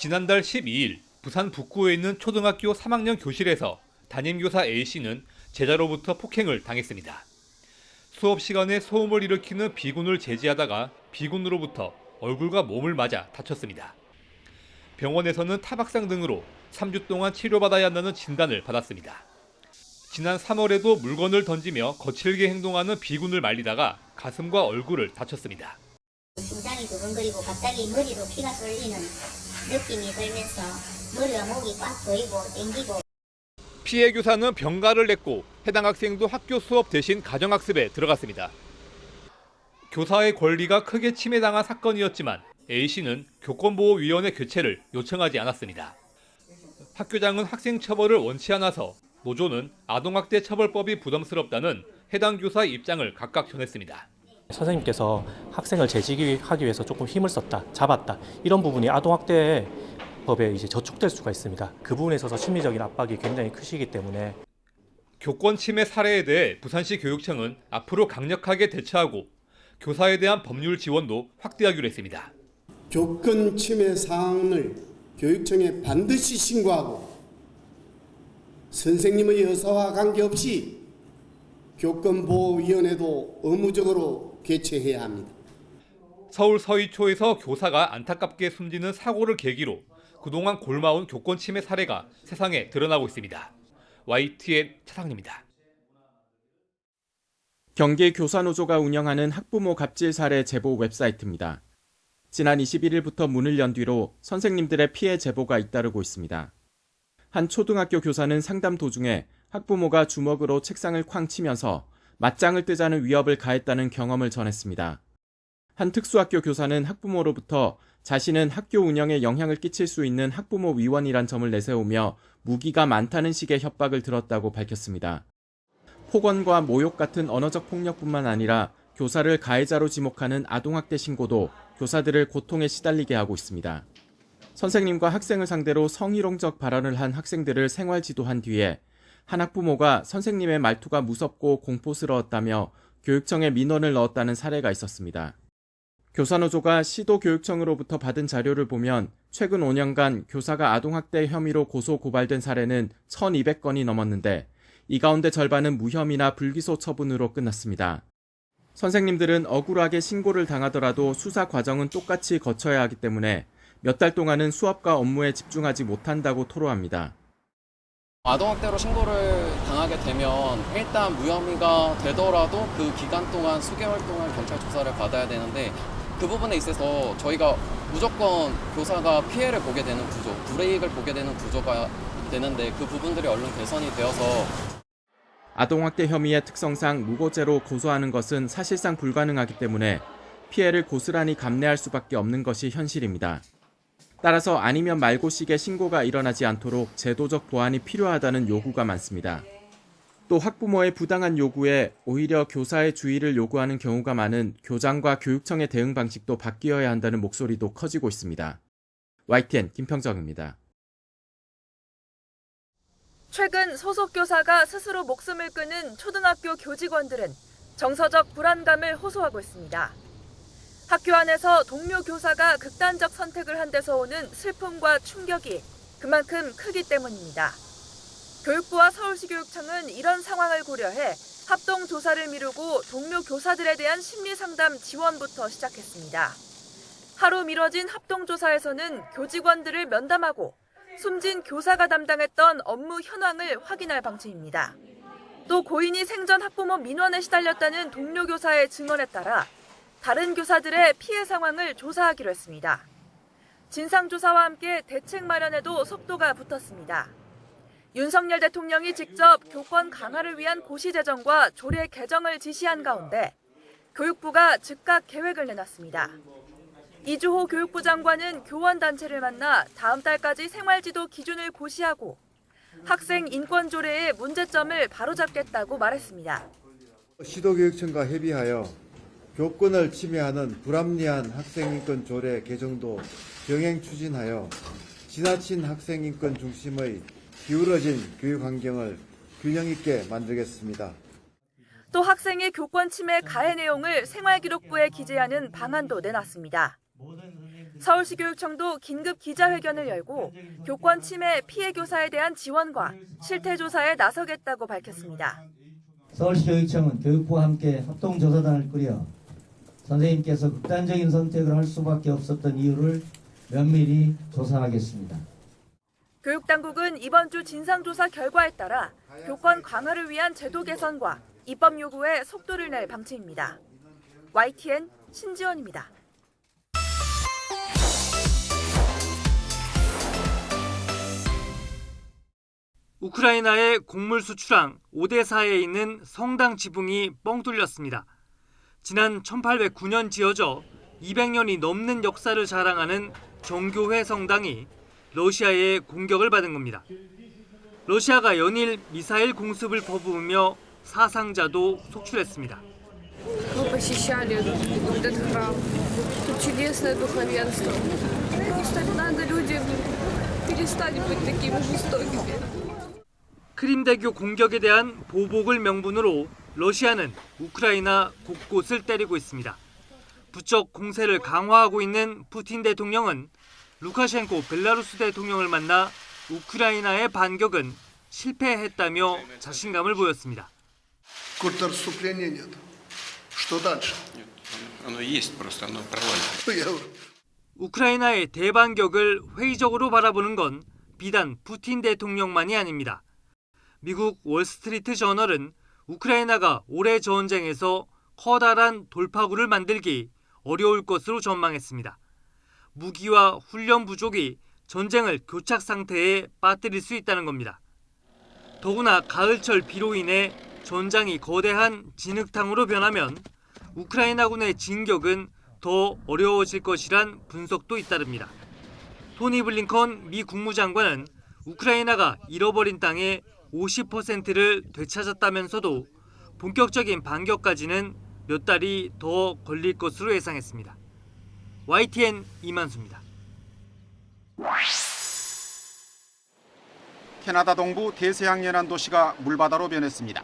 지난달 12일 부산 북구에 있는 초등학교 3학년 교실에서 담임교사 A씨는 제자로부터 폭행을 당했습니다. 수업 시간에 소음을 일으키는 비군을 제지하다가 비군으로부터 얼굴과 몸을 맞아 다쳤습니다. 병원에서는 타박상 등으로 3주 동안 치료받아야 한다는 진단을 받았습니다. 지난 3월에도 물건을 던지며 거칠게 행동하는 비군을 말리다가 가슴과 얼굴을 다쳤습니다. 심장이 두근거리고 갑자기 머리로 피가 쏠리는 느낌이 들면서 머리와 목이 꽉 조이고 땡기고. 피해 교사는 병가를 냈고 해당 학생도 학교 수업 대신 가정학습에 들어갔습니다. 교사의 권리가 크게 침해당한 사건이었지만 A씨는 교권보호위원회 교체를 요청하지 않았습니다. 학교장은 학생 처벌을 원치 않아서 노조는 아동학대 처벌법이 부담스럽다는 해당 교사의 입장을 각각 전했습니다. 선생님께서 학생을 재직하기 위해서 조금 힘을 썼다, 잡았다, 이런 부분이 아동학대 법에 이제 저촉될 수가 있습니다. 그 부분에 있어서 심리적인 압박이 굉장히 크시기 때문에. 교권 침해 사례에 대해 부산시 교육청은 앞으로 강력하게 대처하고 교사에 대한 법률 지원도 확대하기로 했습니다. 교권 침해 사항을 교육청에 반드시 신고하고 선생님의 의사와 관계없이 교권보호위원회도 의무적으로 개최해야 합니다. 서울 서희초에서 교사가 안타깝게 숨지는 사고를 계기로 그동안 골마온 교권 침해 사례가 세상에 드러나고 있습니다. YTN 차상입니다. 경기교사노조가 운영하는 학부모 갑질 사례 제보 웹사이트입니다. 지난 21일부터 문을 연 뒤로 선생님들의 피해 제보가 잇따르고 있습니다. 한 초등학교 교사는 상담 도중에 학부모가 주먹으로 책상을 쾅 치면서 맞짱을 뜨자는 위협을 가했다는 경험을 전했습니다. 한 특수학교 교사는 학부모로부터 자신은 학교 운영에 영향을 끼칠 수 있는 학부모 위원이란 점을 내세우며 무기가 많다는 식의 협박을 들었다고 밝혔습니다. 폭언과 모욕 같은 언어적 폭력뿐만 아니라 교사를 가해자로 지목하는 아동학대 신고도 교사들을 고통에 시달리게 하고 있습니다. 선생님과 학생을 상대로 성희롱적 발언을 한 학생들을 생활지도한 뒤에 한 학부모가 선생님의 말투가 무섭고 공포스러웠다며 교육청에 민원을 넣었다는 사례가 있었습니다. 교사노조가 시도교육청으로부터 받은 자료를 보면 최근 5년간 교사가 아동학대 혐의로 고소 고발된 사례는 1,200건이 넘었는데 이 가운데 절반은 무혐의나 불기소 처분으로 끝났습니다. 선생님들은 억울하게 신고를 당하더라도 수사 과정은 똑같이 거쳐야 하기 때문에 몇 달 동안은 수업과 업무에 집중하지 못한다고 토로합니다. 아동학대로 신고를 당하게 되면 일단 무혐의가 되더라도 그 기간 동안 수개월 동안 경찰 조사를 받아야 되는데 그 부분에 있어서 저희가 무조건 교사가 피해를 보게 되는 구조, 불이익을 보게 되는 구조가 되는데 그 부분들이 얼른 개선이 되어서 아동학대 혐의의 특성상 무고죄로 고소하는 것은 사실상 불가능하기 때문에 피해를 고스란히 감내할 수밖에 없는 것이 현실입니다. 따라서 아니면 말고식의 신고가 일어나지 않도록 제도적 보완이 필요하다는 요구가 많습니다. 또 학부모의 부당한 요구에 오히려 교사의 주의를 요구하는 경우가 많은 교장과 교육청의 대응 방식도 바뀌어야 한다는 목소리도 커지고 있습니다. YTN 김평정입니다. 최근 소속 교사가 스스로 목숨을 끊은 초등학교 교직원들은 정서적 불안감을 호소하고 있습니다. 학교 안에서 동료 교사가 극단적 선택을 한 데서 오는 슬픔과 충격이 그만큼 크기 때문입니다. 교육부와 서울시 교육청은 이런 상황을 고려해 합동 조사를 미루고 동료 교사들에 대한 심리 상담 지원부터 시작했습니다. 하루 미뤄진 합동 조사에서는 교직원들을 면담하고 숨진 교사가 담당했던 업무 현황을 확인할 방침입니다. 또 고인이 생전 학부모 민원에 시달렸다는 동료 교사의 증언에 따라 다른 교사들의 피해 상황을 조사하기로 했습니다. 진상조사와 함께 대책 마련에도 속도가 붙었습니다. 윤석열 대통령이 직접 교권 강화를 위한 고시 제정과 조례 개정을 지시한 가운데 교육부가 즉각 계획을 내놨습니다. 이주호 교육부 장관은 교원단체를 만나 다음 달까지 생활지도 기준을 고시하고 학생 인권 조례의 문제점을 바로잡겠다고 말했습니다. 시도교육청과 협의하여 교권을 침해하는 불합리한 학생인권 조례 개정도 병행 추진하여 지나친 학생인권 중심의 기울어진 교육 환경을 균형 있게 만들겠습니다. 또 학생의 교권 침해 가해 내용을 생활기록부에 기재하는 방안도 내놨습니다. 서울시 교육청도 긴급 기자회견을 열고 교권 침해 피해 교사에 대한 지원과 실태 조사에 나서겠다고 밝혔습니다. 서울시 교육청은 교육부와 함께 합동조사단을 꾸려 선생님께서 극단적인 선택을 할 수밖에 없었던 이유를 면밀히 조사하겠습니다. 교육당국은 이번 주 진상조사 결과에 따라 교권 강화를 위한 제도 개선과 입법 요구에 속도를 낼 방침입니다. YTN 신지원입니다. 우크라이나의 곡물 수출항 오데사에 있는 성당 지붕이 뻥 뚫렸습니다. 지난 1809년 지어져 200년이 넘는 역사를 자랑하는 정교회 성당이 러시아의 공격을 받은 겁니다. 러시아가 연일 미사일 공습을 퍼부으며 사상자도 속출했습니다. Мы посещали этот храм. Тут чудесное духовенство. Просто надо людям перестать быть такими жестокими. 크림대교 공격에 대한 보복을 명분으로 러시아는 우크라이나 곳곳을 때리고 있습니다. 부쩍 공세를 강화하고 있는 푸틴 대통령은 루카셴코 벨라루스 대통령을 만나 우크라이나의 반격은 실패했다며 자신감을 보였습니다. 우크라이나의 대반격을 회의적으로 바라보는 건 비단 푸틴 대통령만이 아닙니다. 미국 월스트리트 저널은 우크라이나가 올해 전쟁에서 커다란 돌파구를 만들기 어려울 것으로 전망했습니다. 무기와 훈련 부족이 전쟁을 교착 상태에 빠뜨릴 수 있다는 겁니다. 더구나 가을철 비로 인해 전장이 거대한 진흙탕으로 변하면 우크라이나군의 진격은 더 어려워질 것이란 분석도 잇따릅니다. 토니 블링컨 미 국무장관은 우크라이나가 잃어버린 땅의 50%를 되찾았다면서도 본격적인 반격까지는 몇 달이 더 걸릴 것으로 예상했습니다. YTN 이만수입니다. 캐나다 동부 대서양 연안 도시가 물바다로 변했습니다.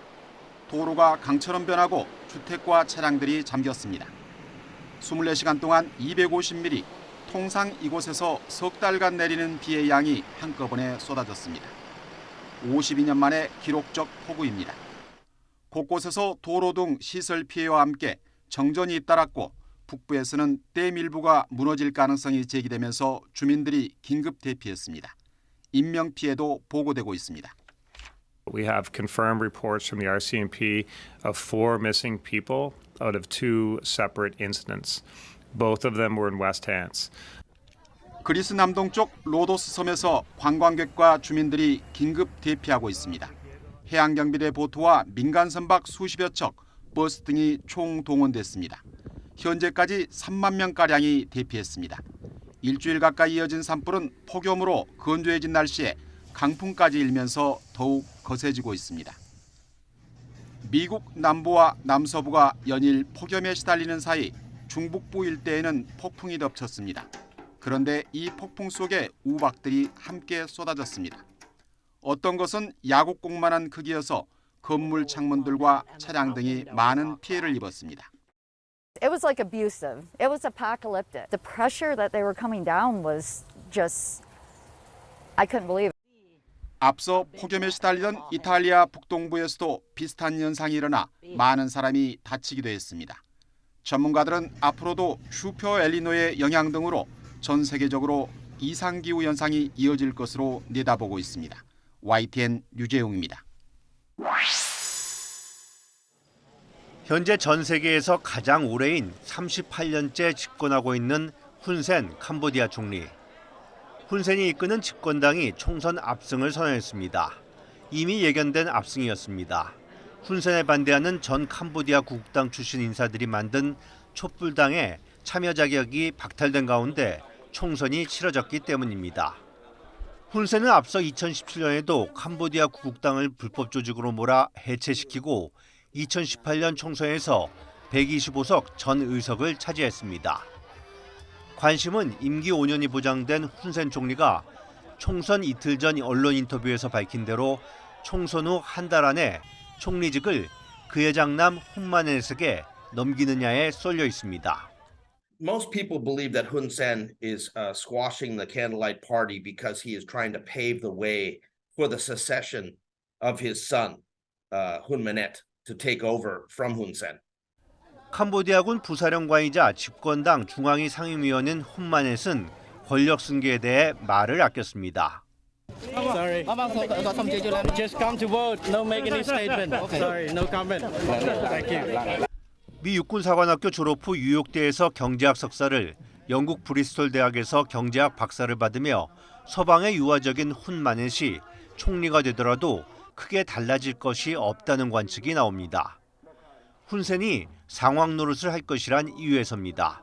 도로가 강처럼 변하고 주택과 차량들이 잠겼습니다. 24시간 동안 250mm, 통상 이곳에서 석 달간 내리는 비의 양이 한꺼번에 쏟아졌습니다. 52년 만에 기록적 폭우입니다. 곳곳에서 도로 등 시설 피해와 함께 정전이 잇따랐고 북부에서는 댐 일부가 무너질 가능성이 제기되면서 주민들이 긴급 대피했습니다. 인명피해도 보고되고 있습니다. We have confirmed reports from the RCMP of 4 missing people out of 2 separate incidents. Both of them were in West Hants. 그리스 남동쪽 로도스 섬에서 관광객과 주민들이 긴급 대피하고 있습니다. 해양경비대 보트와 민간 선박 수십여 척, 버스 등이 총동원됐습니다. 현재까지 3만 명가량이 대피했습니다. 일주일 가까이 이어진 산불은 폭염으로 건조해진 날씨에 강풍까지 일면서 더욱 거세지고 있습니다. 미국 남부와 남서부가 연일 폭염에 시달리는 사이 중북부 일대에는 폭풍이 덮쳤습니다. 그런데 이 폭풍 속에 우박들이 함께 쏟아졌습니다. 어떤 것은 야구공만한 크기여서 건물 창문들과 차량 등이 많은 피해를 입었습니다. It was like abusive. It was apocalyptic. The pressure that they were coming down was just, I couldn't believe it. 앞서 폭염에 시달리던 이탈리아 북동부에서도 비슷한 현상이 일어나 많은 사람이 다치기도 했습니다. 전문가들은 앞으로도 슈퍼 엘니노의 영향 등으로 전 세계적으로 이상기후 현상이 이어질 것으로 내다보고 있습니다. YTN 유재용입니다. 현재 전 세계에서 가장 오래인 38년째 집권하고 있는 훈센 캄보디아 총리. 훈센이 이끄는 집권당이 총선 압승을 선언했습니다. 이미 예견된 압승이었습니다. 훈센에 반대하는 전 캄보디아 구국당 출신 인사들이 만든 촛불당의 참여 자격이 박탈된 가운데 총선이 치러졌기 때문입니다. 훈센은 앞서 2017년에도 캄보디아 구국당을 불법 조직으로 몰아 해체시키고 2018년 총선에서 125석 전 의석을 차지했습니다. 관심은 임기 5년이 보장된 훈센 총리가 총선 이틀 전 언론 인터뷰에서 밝힌 대로 총선 후 한 달 안에 총리직을 그의 장남 훈마네색에 넘기느냐에 쏠려 있습니다. most people believe that Hun Sen is squashing the candlelight party because he is trying to pave the way for the secession of his son, Hun Manet, to take over from Hun Sen. 캄보디아군 부사령관이자 집권당 중앙위 상임위원인 훈마넷은 권력 승계에 대해 말을 아꼈습니다. Sorry. Just come to vote. No make any statement. Sorry, no comment. Thank you. 미 육군사관학교 졸업 후 뉴욕대에서 경제학 석사를, 영국 브리스톨 대학에서 경제학 박사를 받으며 서방의 유화적인 훈마넷이 총리가 되더라도 크게 달라질 것이 없다는 관측이 나옵니다. 훈센이 상황 노릇을 할 것이란 이유에서입니다.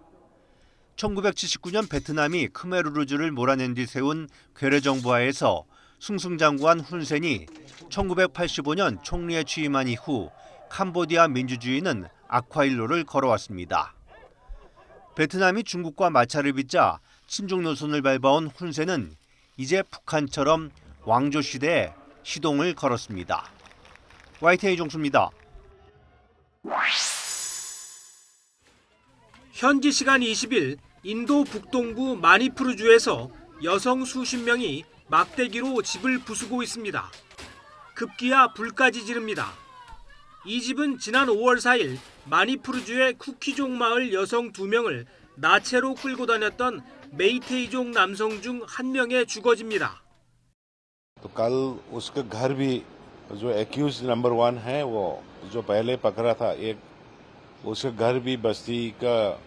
1979년 베트남이 크메르루즈를 몰아낸 뒤 세운 괴뢰 정부 하에서 승승장구한 훈센이 1985년 총리에 취임한 이후 캄보디아 민주주의는 악화일로를 걸어왔습니다. 베트남이 중국과 마찰을 빚자 친중 노선을 밟아온 훈센은 이제 북한처럼 왕조 시대에 시동을 걸었습니다. YTN 종수입니다. 현지 시간 20일 인도 북동부 마니푸르주에서 여성 수십 명이 막대기로 집을 부수고 있습니다. 급기야 불까지 지릅니다. 이 집은 지난 5월 4일 마니푸르주의 쿠키족 마을 여성 2명을 나체로 끌고 다녔던 메이테이족 남성 중 한 명의 주거지입니다. तो कल उसका घर भी जो accused number 1 है वो जो पहले पकड़ा था एक उसका घर भी बस्ती का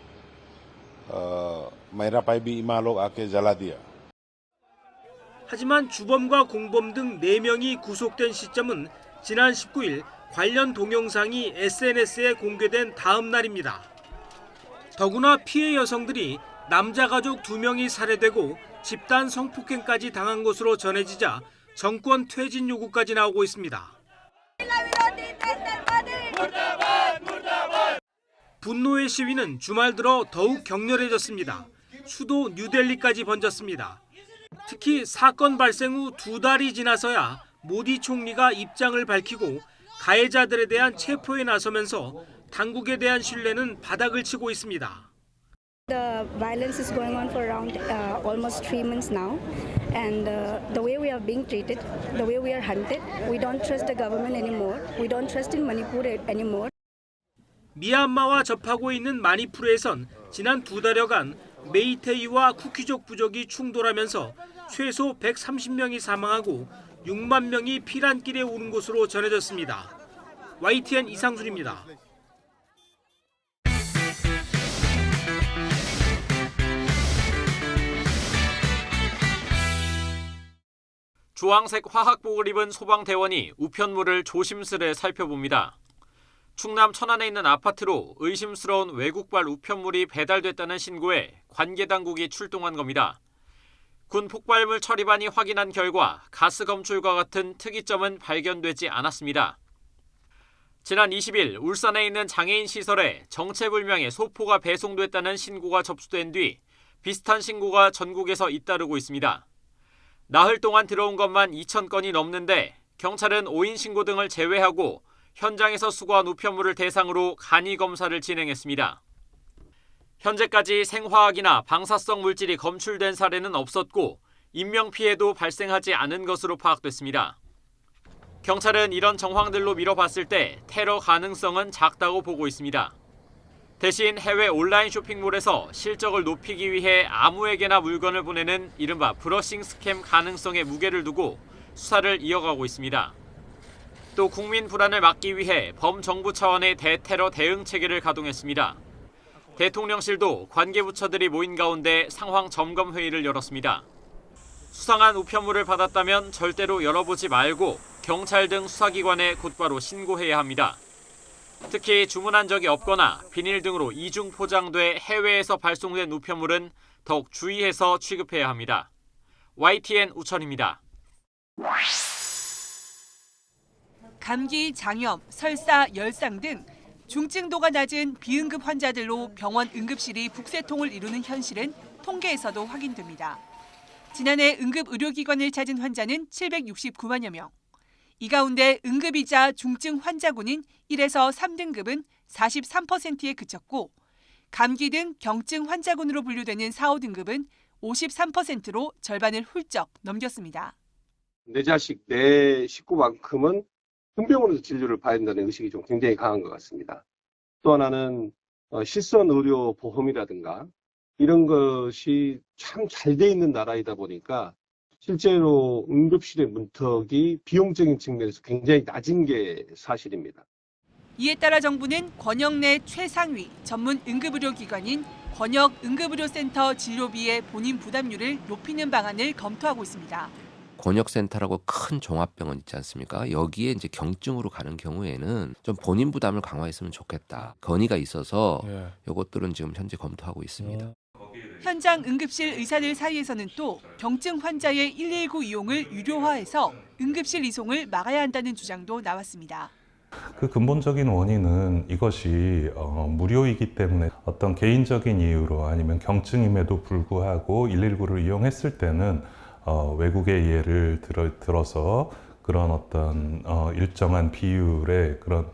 मेरा पाई भी इमा लोग आके जला दिया. 하지만 주범과 공범 등 4명이 구속된 시점은 지난 19일 관련 동영상이 SNS에 공개된 다음 날입니다. 더구나 피해 여성들이 남자 가족 2명이 살해되고 집단 성폭행까지 당한 것으로 전해지자 정권 퇴진 요구까지 나오고 있습니다. 분노의 시위는 주말 들어 더욱 격렬해졌습니다. 수도 뉴델리까지 번졌습니다. 특히 사건 발생 후 2달이 지나서야 모디 총리가 입장을 밝히고 가해자들에 대한 체포에 나서면서 당국에 대한 신뢰는 바닥을 치고 있습니다. The violence is going on for around almost 3 months now, and the way we are being treated, the way we are hunted, we don't trust the government anymore. We don't trust in Manipur anymore. 미얀마와 접하고 있는 마니푸르에선 지난 2달여간 메이테이와 쿠키족 부족이 충돌하면서 최소 130명이 사망하고 6만 명이 피난길에 오른 것으로 전해졌습니다. YTN 이상순입니다. 주황색 화학복을 입은 소방대원이 우편물을 조심스레 살펴봅니다. 충남 천안에 있는 아파트로 의심스러운 외국발 우편물이 배달됐다는 신고에 관계당국이 출동한 겁니다. 군 폭발물 처리반이 확인한 결과 가스 검출과 같은 특이점은 발견되지 않았습니다. 지난 20일 울산에 있는 장애인 시설에 정체불명의 소포가 배송됐다는 신고가 접수된 뒤 비슷한 신고가 전국에서 잇따르고 있습니다. 나흘 동안 들어온 것만 2,000건이 넘는데 경찰은 오인 신고 등을 제외하고 현장에서 수거한 우편물을 대상으로 간이 검사를 진행했습니다. 현재까지 생화학이나 방사성 물질이 검출된 사례는 없었고 인명피해도 발생하지 않은 것으로 파악됐습니다. 경찰은 이런 정황들로 미뤄봤을 때 테러 가능성은 작다고 보고 있습니다. 대신 해외 온라인 쇼핑몰에서 실적을 높이기 위해 아무에게나 물건을 보내는 이른바 브러싱 스캠 가능성에 무게를 두고 수사를 이어가고 있습니다. 또 국민 불안을 막기 위해 범정부 차원의 대테러 대응 체계를 가동했습니다. 대통령실도 관계부처들이 모인 가운데 상황 점검 회의를 열었습니다. 수상한 우편물을 받았다면 절대로 열어보지 말고 경찰 등 수사기관에 곧바로 신고해야 합니다. 특히 주문한 적이 없거나 비닐 등으로 이중 포장돼 해외에서 발송된 우편물은 더욱 주의해서 취급해야 합니다. YTN 우천입니다. 감기, 장염, 설사, 열상 등 중증도가 낮은 비응급 환자들로 병원 응급실이 북새통을 이루는 현실은 통계에서도 확인됩니다. 지난해 응급의료기관을 찾은 환자는 769만여 명. 이 가운데 응급이자 중증 환자군인 1에서 3등급은 43%에 그쳤고 감기 등 경증 환자군으로 분류되는 4, 5등급은 53%로 절반을 훌쩍 넘겼습니다. 내 자식, 내 식구만큼은 큰 병원에서 진료를 봐야 된다는 의식이 좀 굉장히 강한 것 같습니다. 또 하나는 실손 의료 보험이라든가 이런 것이 참 잘 돼 있는 나라이다 보니까 실제로 응급실의 문턱이 비용적인 측면에서 굉장히 낮은 게 사실입니다. 이에 따라 정부는 권역 내 최상위 전문 응급의료기관인 권역응급의료센터 진료비의 본인 부담률을 높이는 방안을 검토하고 있습니다. 권역센터라고 큰 종합병원 있지 않습니까? 여기에 이제 경증으로 가는 경우에는 좀 본인 부담을 강화했으면 좋겠다. 건의가 있어서 이것들은 지금 현재 검토하고 있습니다. 현장 응급실 의사들 사이에서는 또 경증 환자의 119 이용을 유료화해서 응급실 이송을 막아야 한다는 주장도 나왔습니다. 그 근본적인 원인은 이것이 무료이기 때문에 어떤 개인적인 이유로 아니면 경증임에도 불구하고 119를 이용했을 때는 외국의 예를 들어서 그런 어떤 일정한 비율의 그런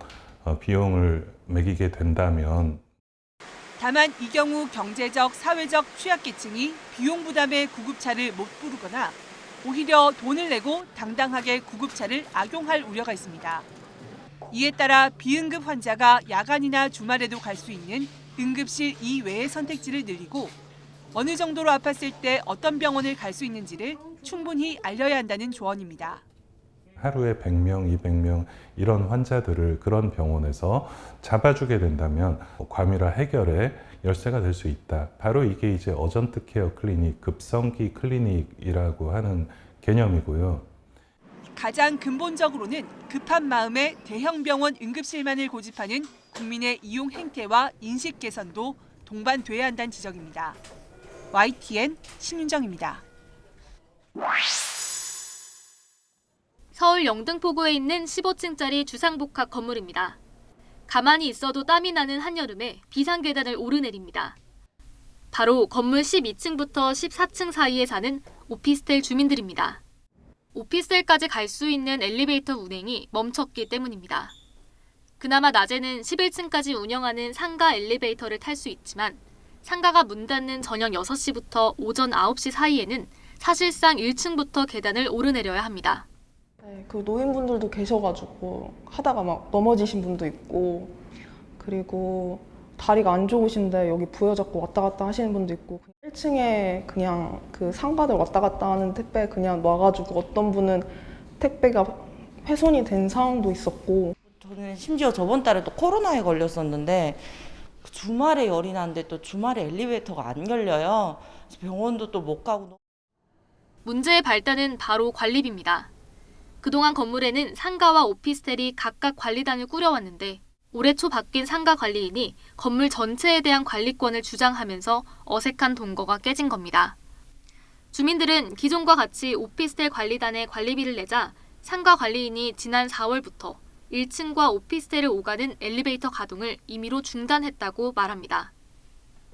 비용을 매기게 된다면 다만 이 경우 경제적, 사회적 취약계층이 비용 부담에 구급차를 못 부르거나 오히려 돈을 내고 당당하게 구급차를 악용할 우려가 있습니다. 이에 따라 비응급 환자가 야간이나 주말에도 갈 수 있는 응급실 이외의 선택지를 늘리고 어느 정도로 아팠을 때 어떤 병원을 갈 수 있는지를 충분히 알려야 한다는 조언입니다. 하루에 100명, 200명 이런 환자들을 그런 병원에서 잡아주게 된다면 과밀화 해결의 열쇠가 될 수 있다. 바로 이게 이제 어전트 케어 클리닉, 급성기 클리닉이라고 하는 개념이고요. 가장 근본적으로는 급한 마음에 대형 병원 응급실만을 고집하는 국민의 이용 행태와 인식 개선도 동반돼야 한다는 지적입니다. YTN 신윤정입니다. 서울 영등포구에 있는 15층짜리 주상복합 건물입니다. 가만히 있어도 땀이 나는 한여름에 비상계단을 오르내립니다. 바로 건물 12층부터 14층 사이에 사는 오피스텔 주민들입니다. 오피스텔까지 갈 수 있는 엘리베이터 운행이 멈췄기 때문입니다. 그나마 낮에는 11층까지 운영하는 상가 엘리베이터를 탈 수 있지만 상가가 문 닫는 저녁 6시부터 오전 9시 사이에는 사실상 1층부터 계단을 오르내려야 합니다. 그 노인분들도 계셔가지고 하다가 막 넘어지신 분도 있고 그리고 다리가 안 좋으신데 여기 부여잡고 왔다 갔다 하시는 분도 있고 1층에 그냥 그 상가들 왔다 갔다 하는 택배 그냥 놔가지고 어떤 분은 택배가 훼손이 된 상황도 있었고 저는 심지어 저번 달에 또 코로나에 걸렸었는데 주말에 열이 나는데 또 주말에 엘리베이터가 안 열려요. 그래서 병원도 또 못 가고. 문제의 발단은 바로 관리비입니다. 그동안 건물에는 상가와 오피스텔이 각각 관리단을 꾸려왔는데 올해 초 바뀐 상가 관리인이 건물 전체에 대한 관리권을 주장하면서 어색한 동거가 깨진 겁니다. 주민들은 기존과 같이 오피스텔 관리단에 관리비를 내자 상가 관리인이 지난 4월부터 1층과 오피스텔을 오가는 엘리베이터 가동을 임의로 중단했다고 말합니다.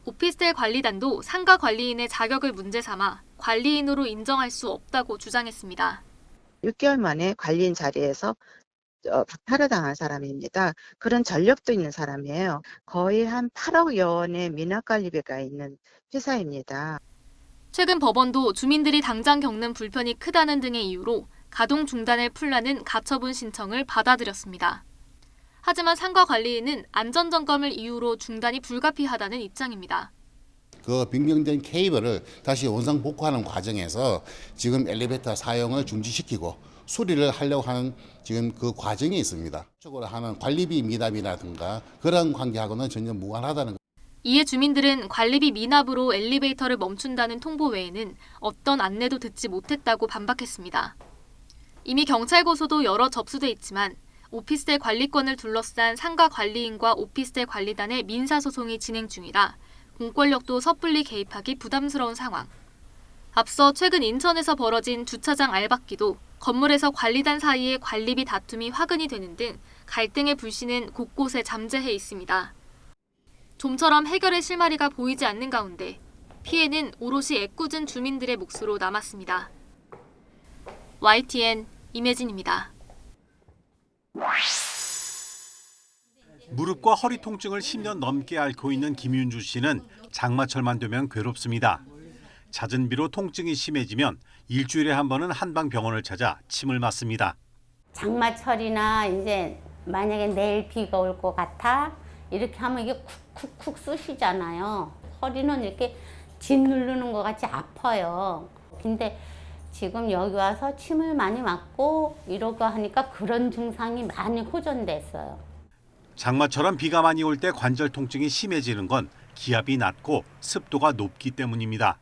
오피스텔 관리단도 상가 관리인의 자격을 문제 삼아 관리인으로 인정할 수 없다고 주장했습니다. 6개월 만에 관리인 자리에서 박탈을 당한 사람입니다. 그런 전력도 있는 사람이에요. 거의 한 8억여 원의 미납관리비가 있는 회사입니다. 최근 법원도 주민들이 당장 겪는 불편이 크다는 등의 이유로 가동 중단을 풀라는 가처분 신청을 받아들였습니다. 하지만 상가 관리인은 안전점검을 이유로 중단이 불가피하다는 입장입니다. 그 변경된 케이블을 다시 원상 복구하는 과정에서 지금 엘리베이터 사용을 중지시키고 수리를 하려고 하는 지금 그 과정이 있습니다. 쪽으로 하는 관리비 미납이라든가 그런 관계하고는 전혀 무관하다는 것. 이에 주민들은 관리비 미납으로 엘리베이터를 멈춘다는 통보 외에는 어떤 안내도 듣지 못했다고 반박했습니다. 이미 경찰 고소도 여러 접수돼 있지만 오피스텔 관리권을 둘러싼 상가 관리인과 오피스텔 관리단의 민사소송이 진행 중이라 공권력도 섣불리 개입하기 부담스러운 상황. 앞서 최근 인천에서 벌어진 주차장 알박기도 건물에서 관리단 사이의 관리비 다툼이 화근이 되는 등 갈등의 불씨는 곳곳에 잠재해 있습니다. 좀처럼 해결의 실마리가 보이지 않는 가운데 피해는 오롯이 애꿎은 주민들의 몫으로 남았습니다. YTN 임혜진입니다. 무릎과 허리 통증을 10년 넘게 앓고 있는 김윤주 씨는 장마철만 되면 괴롭습니다. 잦은 비로 통증이 심해지면 일주일에 한 번은 한방병원을 찾아 침을 맞습니다. 장마철이나 이제 만약에 내일 비가 올 것 같아 이렇게 하면 이게 쿡쿡쿡 쑤시잖아요. 허리는 이렇게 짓누르는 것 같이 아파요. 근데 지금 여기 와서 침을 많이 맞고 이러고 하니까 그런 증상이 많이 호전됐어요. 장마처럼 비가 많이 올 때 관절 통증이 심해지는 건 기압이 낮고 습도가 높기 때문입니다.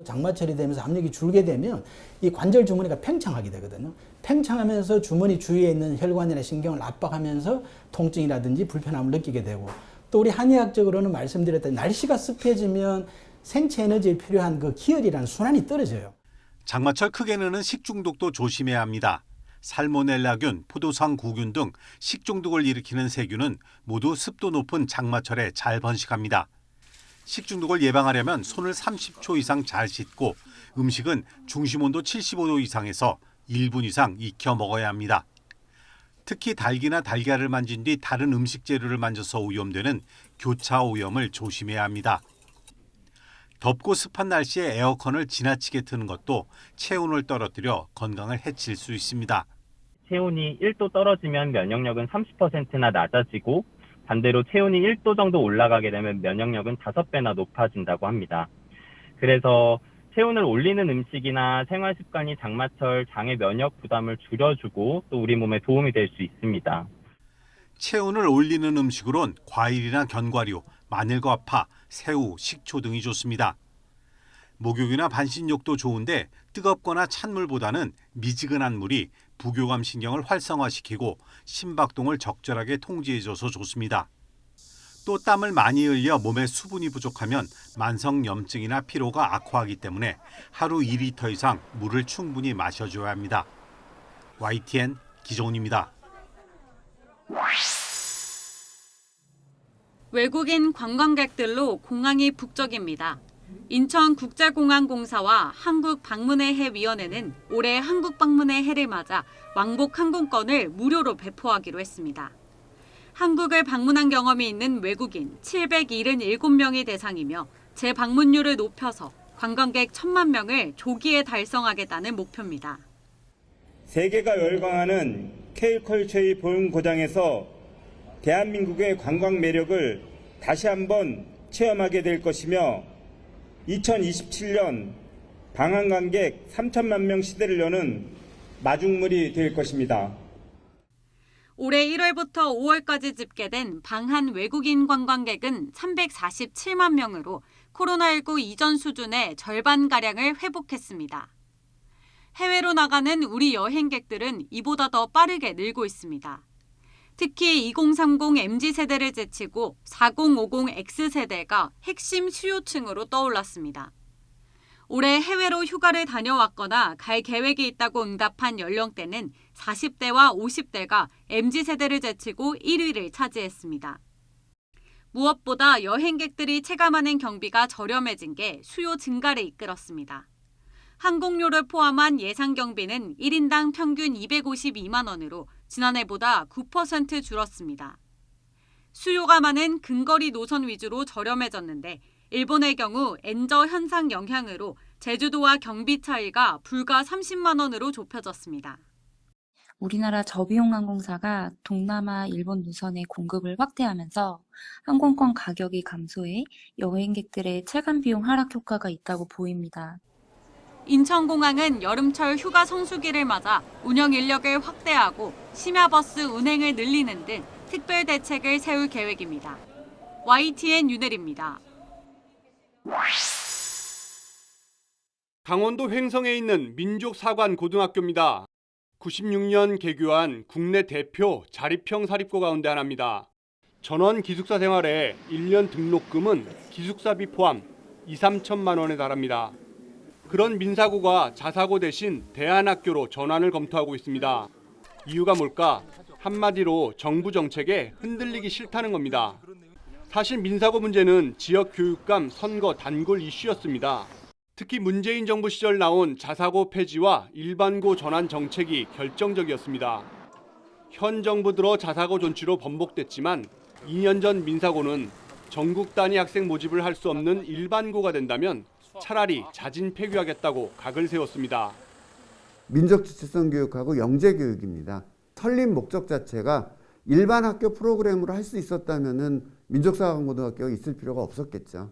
장마철이 되면서 압력이 줄게 되면 이 관절 주머니가 팽창하게 되거든요. 팽창하면서 주머니 주위에 있는 혈관이나 신경을 압박하면서 통증이라든지 불편함을 느끼게 되고, 또 우리 한의학적으로는 말씀드렸던 날씨가 습해지면 생체 에너지에 필요한 그 기혈이라는 순환이 떨어져요. 장마철 크게 느는 식중독도 조심해야 합니다. 살모넬라균, 포도상구균 등 식중독을 일으키는 세균은 모두 습도 높은 장마철에 잘 번식합니다. 식중독을 예방하려면 손을 30초 이상 잘 씻고 음식은 중심온도 75도 이상에서 1분 이상 익혀 먹어야 합니다. 특히 닭이나 달걀을 만진 뒤 다른 음식 재료를 만져서 오염되는 교차 오염을 조심해야 합니다. 덥고 습한 날씨에 에어컨을 지나치게 트는 것도 체온을 떨어뜨려 건강을 해칠 수 있습니다. 체온이 1도 떨어지면 면역력은 30%나 낮아지고 반대로 체온이 1도 정도 올라가게 되면 면역력은 5배나 높아진다고 합니다. 그래서 체온을 올리는 음식이나 생활 습관이 장마철 장의 면역 부담을 줄여주고 또 우리 몸에 도움이 될 수 있습니다. 체온을 올리는 음식으론 과일이나 견과류, 마늘과 파, 새우, 식초 등이 좋습니다. 목욕이나 반신욕도 좋은데 뜨겁거나 찬 물보다는 미지근한 물이 부교감 신경을 활성화시키고 심박동을 적절하게 통제해줘서 좋습니다. 또 땀을 많이 흘려 몸에 수분이 부족하면 만성염증이나 피로가 악화하기 때문에 하루 2리터 이상 물을 충분히 마셔줘야 합니다. YTN 기종훈입니다. 외국인 관광객들로 공항이 북적입니다. 인천국제공항공사와 한국방문의 해위원회는 올해 한국 방문의 해를 맞아 왕복 항공권을 무료로 배포하기로 했습니다. 한국을 방문한 경험이 있는 외국인 777명이 대상이며 재방문율을 높여서 관광객 1,000만 명을 조기에 달성하겠다는 목표입니다. 세계가 열광하는 K컬처의 보훈고장에서 대한민국의 관광 매력을 다시 한번 체험하게 될 것이며 2027년 방한관객 3천만 명 시대를 여는 마중물이 될 것입니다. 올해 1월부터 5월까지 집계된 방한 외국인 관광객은 347만 명으로 코로나19 이전 수준의 절반가량을 회복했습니다. 해외로 나가는 우리 여행객들은 이보다 더 빠르게 늘고 있습니다. 특히 2030 MZ세대를 제치고 4050 X세대가 핵심 수요층으로 떠올랐습니다. 올해 해외로 휴가를 다녀왔거나 갈 계획이 있다고 응답한 연령대는 40대와 50대가 MZ세대를 제치고 1위를 차지했습니다. 무엇보다 여행객들이 체감하는 경비가 저렴해진 게 수요 증가를 이끌었습니다. 항공료를 포함한 예상 경비는 1인당 평균 252만 원으로 지난해보다 9% 줄었습니다. 수요가 많은 근거리 노선 위주로 저렴해졌는데 일본의 경우 엔저 현상 영향으로 제주도와 경비 차이가 불과 30만 원으로 좁혀졌습니다. 우리나라 저비용 항공사가 동남아, 일본 노선의 공급을 확대하면서 항공권 가격이 감소해 여행객들의 체감 비용 하락 효과가 있다고 보입니다. 인천공항은 여름철 휴가 성수기를 맞아 운영 인력을 확대하고 심야버스 운행을 늘리는 등 특별 대책을 세울 계획입니다. YTN 윤혜리입니다. 강원도 횡성에 있는 민족사관고등학교입니다. 96년 개교한 국내 대표 자립형 사립고 가운데 하나입니다. 전원 기숙사 생활에 1년 등록금은 기숙사비 포함 2~3천만 원에 달합니다. 그런 민사고가 자사고 대신 대안학교로 전환을 검토하고 있습니다. 이유가 뭘까? 한마디로 정부 정책에 흔들리기 싫다는 겁니다. 사실 민사고 문제는 지역 교육감 선거 단골 이슈였습니다. 특히 문재인 정부 시절 나온 자사고 폐지와 일반고 전환 정책이 결정적이었습니다. 현 정부 들어 자사고 존치로 번복됐지만 2년 전 민사고는 전국 단위 학생 모집을 할 수 없는 일반고가 된다면 차라리 자진 폐교하겠다고 각을 세웠습니다. 민족 주체성 교육하고 영재 교육입니다. 설립 목적 자체가 일반 학교 프로그램으로 할 수 있었다면은 민족사관고등학교가 있을 필요가 없었겠죠.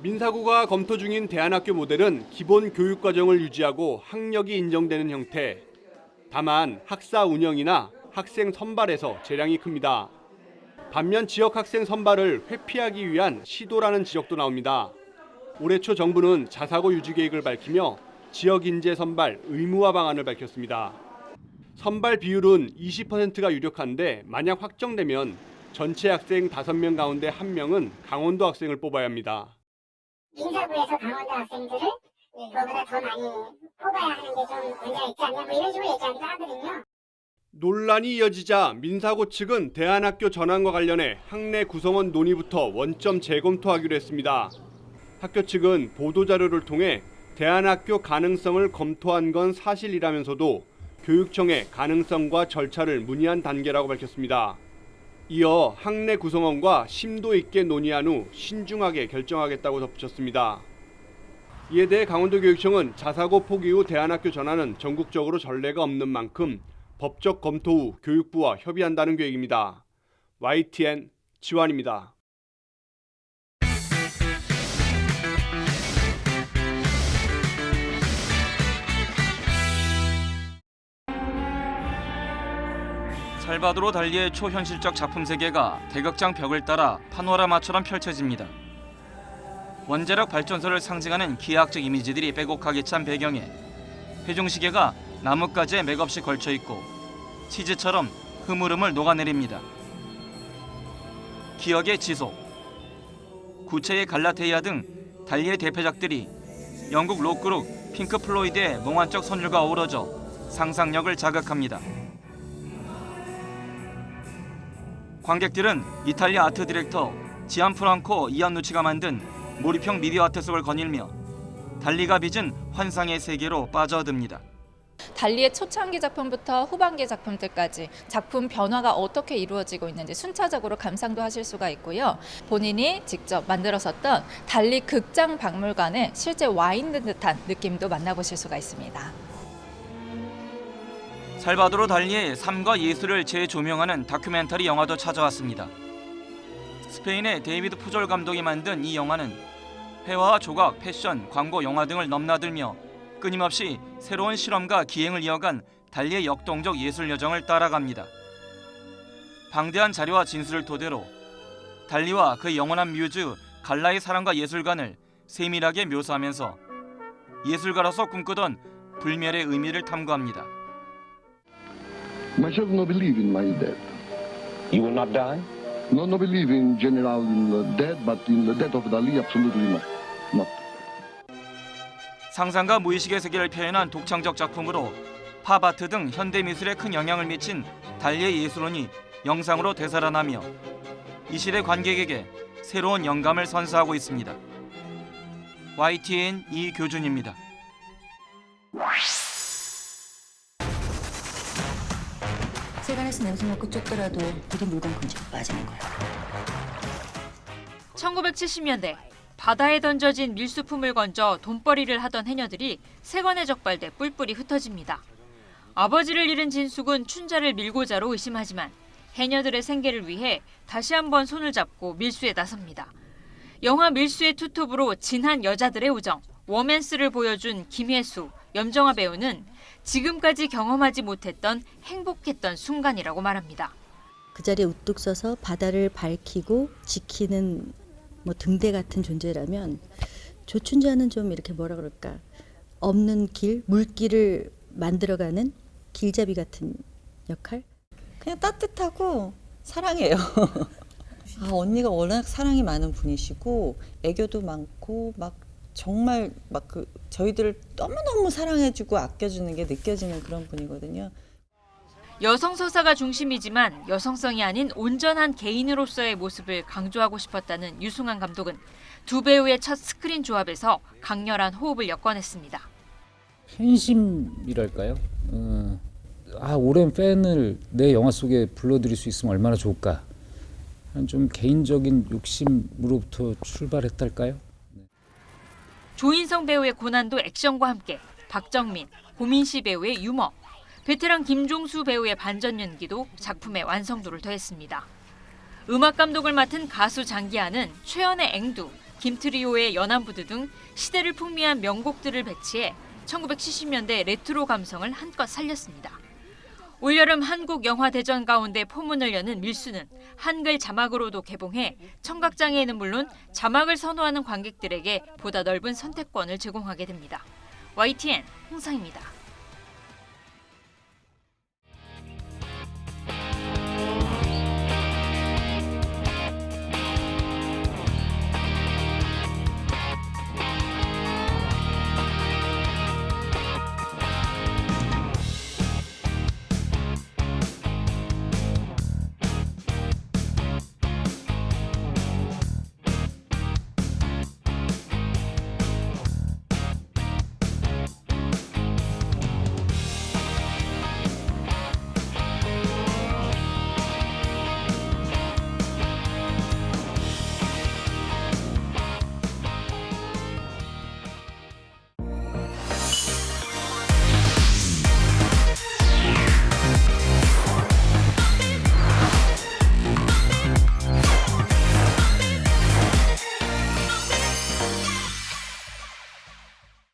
민사고가 검토 중인 대안학교 모델은 기본 교육 과정을 유지하고 학력이 인정되는 형태. 다만 학사 운영이나 학생 선발에서 재량이 큽니다. 반면 지역 학생 선발을 회피하기 위한 시도라는 지적도 나옵니다. 올해 초 정부는 자사고 유지 계획을 밝히며 지역 인재 선발 의무화 방안을 밝혔습니다. 선발 비율은 20%가 유력한데 만약 확정되면 전체 학생 5명 가운데 1명은 강원도 학생을 뽑아야 합니다. 민사고에서 강원도 학생들을 그거보다 더 많이 뽑아야 하는 게 좀 문제가 있지 않냐 뭐 이런 식으로 얘기하기도 하거든요. 논란이 이어지자 민사고 측은 대안학교 전환과 관련해 학내 구성원 논의부터 원점 재검토하기로 했습니다. 학교 측은 보도자료를 통해 대안학교 가능성을 검토한 건 사실이라면서도 교육청에 가능성과 절차를 문의한 단계라고 밝혔습니다. 이어 학내 구성원과 심도 있게 논의한 후 신중하게 결정하겠다고 덧붙였습니다. 이에 대해 강원도교육청은 자사고 포기 후 대안학교 전환은 전국적으로 전례가 없는 만큼 법적 검토 후 교육부와 협의한다는 계획입니다. YTN 지환입니다. 살바도르 달리의 초현실적 작품 세계가 대극장 벽을 따라 파노라마처럼 펼쳐집니다. 원자력 발전소를 상징하는 기하학적 이미지들이 빼곡하게 찬 배경에 회중시계가 나뭇가지에 맥없이 걸쳐있고 치즈처럼 흐물흐물 녹아내립니다. 기억의 지속, 구체의 갈라테이아 등 달리의 대표작들이 영국 록그룹 핑크 플로이드의 몽환적 선율과 어우러져 상상력을 자극합니다. 관객들은 이탈리아 아트 디렉터 지안프랑코 이안누치가 만든 몰입형 미디어 아트 속을 거닐며 달리가 빚은 환상의 세계로 빠져듭니다. 달리의 초창기 작품부터 후반기 작품들까지 작품 변화가 어떻게 이루어지고 있는지 순차적으로 감상도 하실 수가 있고요. 본인이 직접 만들었었던 달리 극장 박물관에 실제 와 있는 듯한 느낌도 만나보실 수가 있습니다. 살바도르 달리의 삶과 예술을 재조명하는 다큐멘터리 영화도 찾아왔습니다. 스페인의 데이비드 푸졸 감독이 만든 이 영화는 회화와 조각, 패션, 광고, 영화 등을 넘나들며 끊임없이 새로운 실험과 기행을 이어간 달리의 역동적 예술 여정을 따라갑니다. 방대한 자료와 진술을 토대로 달리와 그의 영원한 뮤즈 갈라의 사랑과 예술관을 세밀하게 묘사하면서 예술가로서 꿈꾸던 불멸의 의미를 탐구합니다. Myself no believe in my death. You will not die? No believe in general in the death, but in the death of Dali, absolutely not. Not. 상상과 무의식의 세계를 표현한 독창적 작품으로 팝 아트 등 현대 미술에 큰 영향을 미친 달리의 예술론이 영상으로 되살아나며 이 시대 관객에게 새로운 영감을 선사하고 있습니다. YTN 이교준입니다. 세간에서 냄새 맡고 쫓더라도 부디 물건 금지로 빠지는 거야. 1970년대 바다에 던져진 밀수품을 건져 돈벌이를 하던 해녀들이 세관에 적발돼 뿔뿔이 흩어집니다. 아버지를 잃은 진숙은 춘자를 밀고자로 의심하지만 해녀들의 생계를 위해 다시 한번 손을 잡고 밀수에 나섭니다. 영화 밀수의 투톱으로 진한 여자들의 우정, 워맨스를 보여준 김혜수, 염정아 배우는 지금까지 경험하지 못했던 행복했던 순간이라고 말합니다. 그 자리에 우뚝 서서 바다를 밝히고 지키는 뭐 등대 같은 존재라면 조춘자는 좀 이렇게 뭐라 그럴까 없는 길, 물길을 만들어가는 길잡이 같은 역할? 그냥 따뜻하고 사랑해요. 아, 언니가 워낙 사랑이 많은 분이시고 애교도 많고 막 정말 막 그 저희들을 너무너무 사랑해주고 아껴주는 게 느껴지는 그런 분이거든요. 여성 서사가 중심이지만 여성성이 아닌 온전한 개인으로서의 모습을 강조하고 싶었다는 유승환 감독은 두 배우의 첫 스크린 조합에서 강렬한 호흡을 엿궈냈습니다. 팬심이랄까요? 오랜 팬을 내 영화 속에 불러들일 수 있으면 얼마나 좋을까. 좀 개인적인 욕심으로부터 출발했달까요? 조인성 배우의 고난도 액션과 함께 박정민, 고민씨 배우의 유머, 베테랑 김종수 배우의 반전 연기도 작품의 완성도를 더했습니다. 음악 감독을 맡은 가수 장기하는 최연의 앵두, 김트리오의 연안부두 등 시대를 풍미한 명곡들을 배치해 1970년대 레트로 감성을 한껏 살렸습니다. 올여름 한국영화대전 가운데 포문을 여는 밀수는 한글 자막으로도 개봉해 청각장애인은 물론 자막을 선호하는 관객들에게 보다 넓은 선택권을 제공하게 됩니다. YTN 홍상입니다.